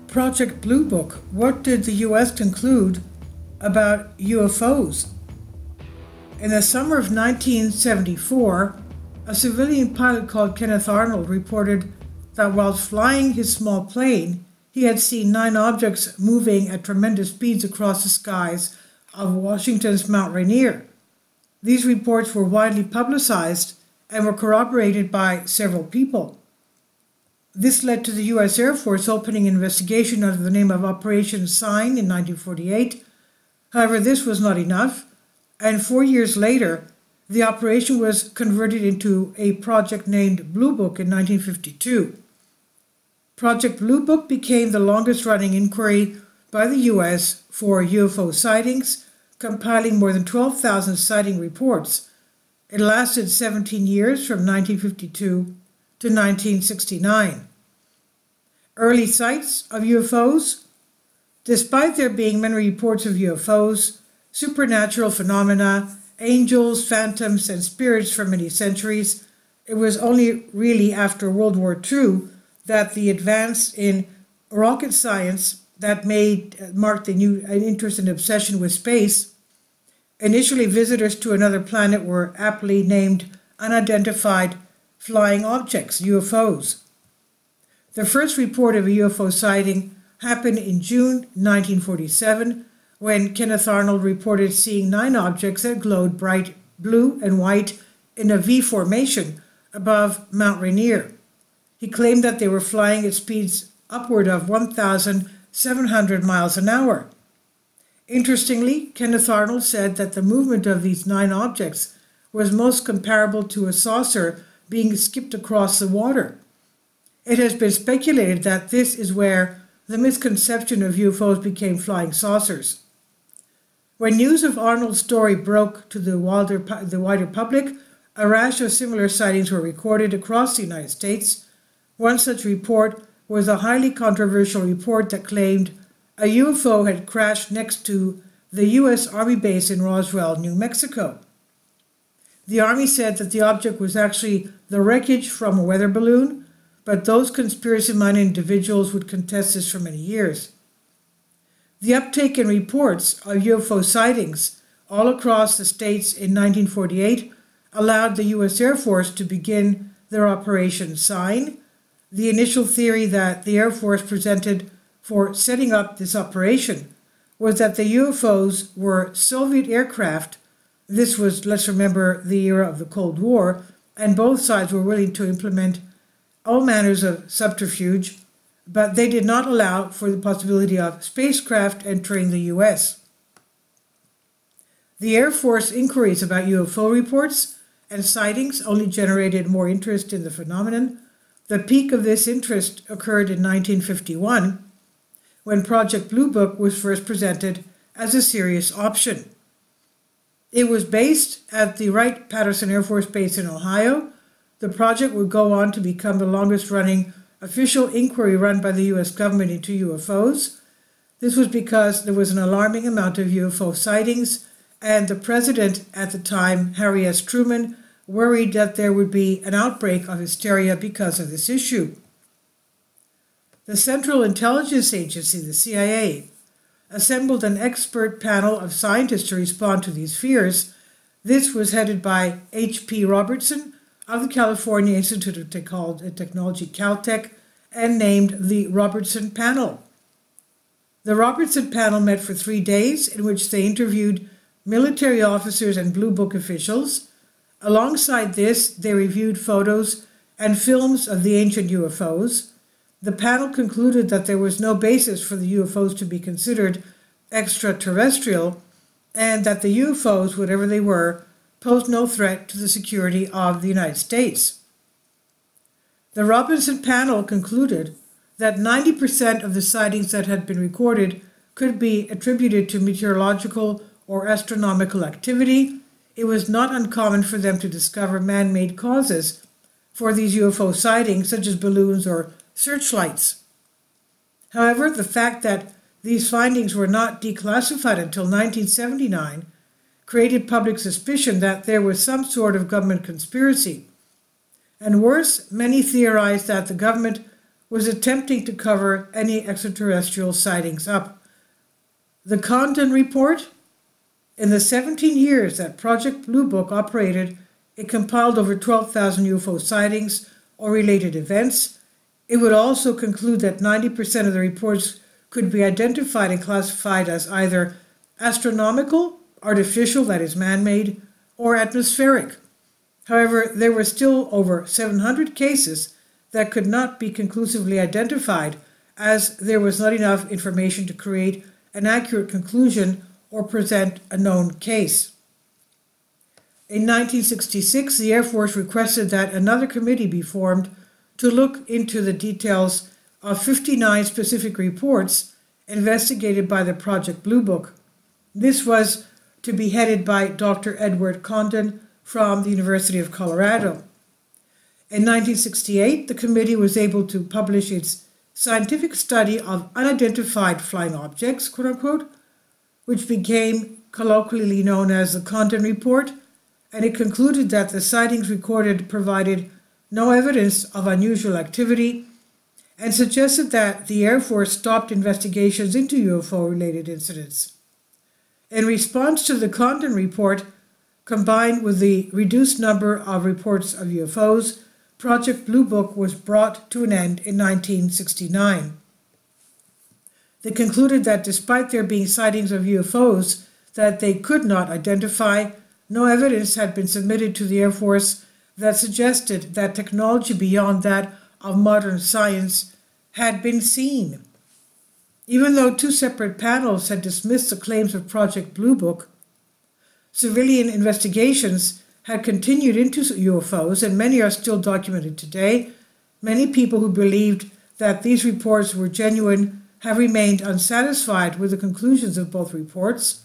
Project Blue Book, what did the U.S. conclude about UFOs? In the summer of 1974, a civilian pilot called Kenneth Arnold reported that while flying his small plane, he had seen 9 objects moving at tremendous speeds across the skies of Washington's Mount Rainier. These reports were widely publicized and were corroborated by several people. This led to the U.S. Air Force opening an investigation under the name of Operation Sign in 1948. However, this was not enough, and 4 years later, the operation was converted into a project named Blue Book in 1952. Project Blue Book became the longest-running inquiry by the U.S. for UFO sightings, compiling more than 12,000 sighting reports. It lasted 17 years from 1952 to 1969. Early sights of UFOs. Despite there being many reports of UFOs, supernatural phenomena, angels, phantoms, and spirits for many centuries, it was only really after World War II that the advance in rocket science that marked an interest and obsession with space. Initially, visitors to another planet were aptly named unidentified flying objects, UFOs. The first report of a UFO sighting happened in June 1947, when Kenneth Arnold reported seeing 9 objects that glowed bright blue and white in a V formation above Mount Rainier. He claimed that they were flying at speeds upward of 1,700 miles an hour. Interestingly, Kenneth Arnold said that the movement of these 9 objects was most comparable to a saucer being skipped across the water. It has been speculated that this is where the misconception of UFOs became flying saucers. When news of Arnold's story broke to the wider public, a rash of similar sightings were recorded across the United States. One such report was a highly controversial report that claimed a UFO had crashed next to the U.S. Army base in Roswell, New Mexico. The Army said that the object was actually the wreckage from a weather balloon, but those conspiracy-minded individuals would contest this for many years. The uptake in reports of UFO sightings all across the states in 1948 allowed the U.S. Air Force to begin their Operation Sign. The initial theory that the Air Force presented for setting up this operation was that the UFOs were Soviet aircraft. This was, let's remember, the era of the Cold War, and both sides were willing to implement all manners of subterfuge, but they did not allow for the possibility of spacecraft entering the U.S. The Air Force inquiries about UFO reports and sightings only generated more interest in the phenomenon. The peak of this interest occurred in 1951, when Project Blue Book was first presented as a serious option. It was based at the Wright-Patterson Air Force Base in Ohio. The project would go on to become the longest-running official inquiry run by the U.S. government into UFOs. This was because there was an alarming amount of UFO sightings, and the president at the time, Harry S. Truman, worried that there would be an outbreak of hysteria because of this issue. The Central Intelligence Agency, the CIA, assembled an expert panel of scientists to respond to these fears. This was headed by H.P. Robertson of the California Institute of Technology, Caltech, and named the Robertson Panel. The Robertson Panel met for 3 days, in which they interviewed military officers and Blue Book officials. Alongside this, they reviewed photos and films of the ancient UFOs. The panel concluded that there was no basis for the UFOs to be considered extraterrestrial, and that the UFOs, whatever they were, posed no threat to the security of the United States. The Robertson Panel concluded that 90% of the sightings that had been recorded could be attributed to meteorological or astronomical activity. It was not uncommon for them to discover man-made causes for these UFO sightings, such as balloons or searchlights. However, the fact that these findings were not declassified until 1979 created public suspicion that there was some sort of government conspiracy. And worse, many theorized that the government was attempting to cover any extraterrestrial sightings up. The Condon Report, in the 17 years that Project Blue Book operated, it compiled over 12,000 UFO sightings or related events. It would also conclude that 90% of the reports could be identified and classified as either astronomical, artificial, that is man-made, or atmospheric. However, there were still over 700 cases that could not be conclusively identified, as there was not enough information to create an accurate conclusion or present a known case. In 1966, the Air Force requested that another committee be formed to look into the details of 59 specific reports investigated by the Project Blue Book. This was to be headed by Dr. Edward Condon from the University of Colorado. In 1968, the committee was able to publish its scientific study of unidentified flying objects, quote-unquote, which became colloquially known as the Condon Report, and it concluded that the sightings recorded provided no evidence of unusual activity and suggested that the Air Force stopped investigations into UFO-related incidents. In response to the Condon Report, combined with the reduced number of reports of UFOs, Project Blue Book was brought to an end in 1969. They concluded that despite there being sightings of UFOs that they could not identify, no evidence had been submitted to the Air Force that suggested that technology beyond that of modern science had been seen. Even though two separate panels had dismissed the claims of Project Blue Book, civilian investigations had continued into UFOs, and many are still documented today. Many people who believed that these reports were genuine have remained unsatisfied with the conclusions of both reports.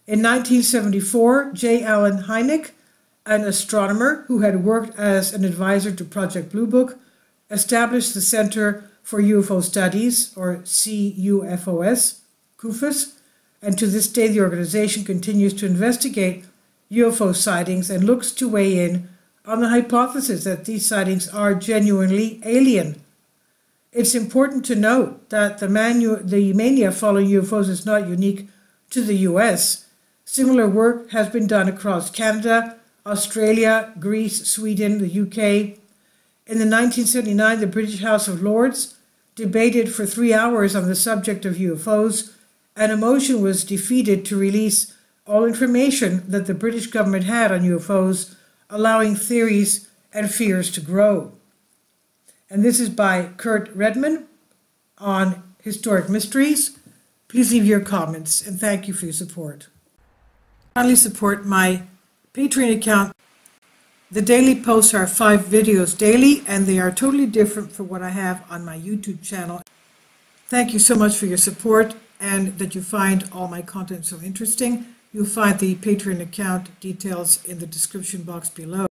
In 1974, J. Allen Hynek, an astronomer who had worked as an advisor to Project Blue Book, established the Center for UFO Studies, or CUFOS, and to this day the organization continues to investigate UFO sightings and looks to weigh in on the hypothesis that these sightings are genuinely alien. It's important to note that the mania following UFOs is not unique to the US. Similar work has been done across Canada, Australia, Greece, Sweden, the UK. In 1979, the British House of Lords debated for 3 hours on the subject of UFOs, and a motion was defeated to release all information that the British government had on UFOs, allowing theories and fears to grow. And this is by Kurt Redman on Historic Mysteries. Please leave your comments, and thank you for your support. Kindly support my Patreon account. The daily posts are 5 videos daily, and they are totally different from what I have on my YouTube channel. Thank you so much for your support, and that you find all my content so interesting. You'll find the Patreon account details in the description box below.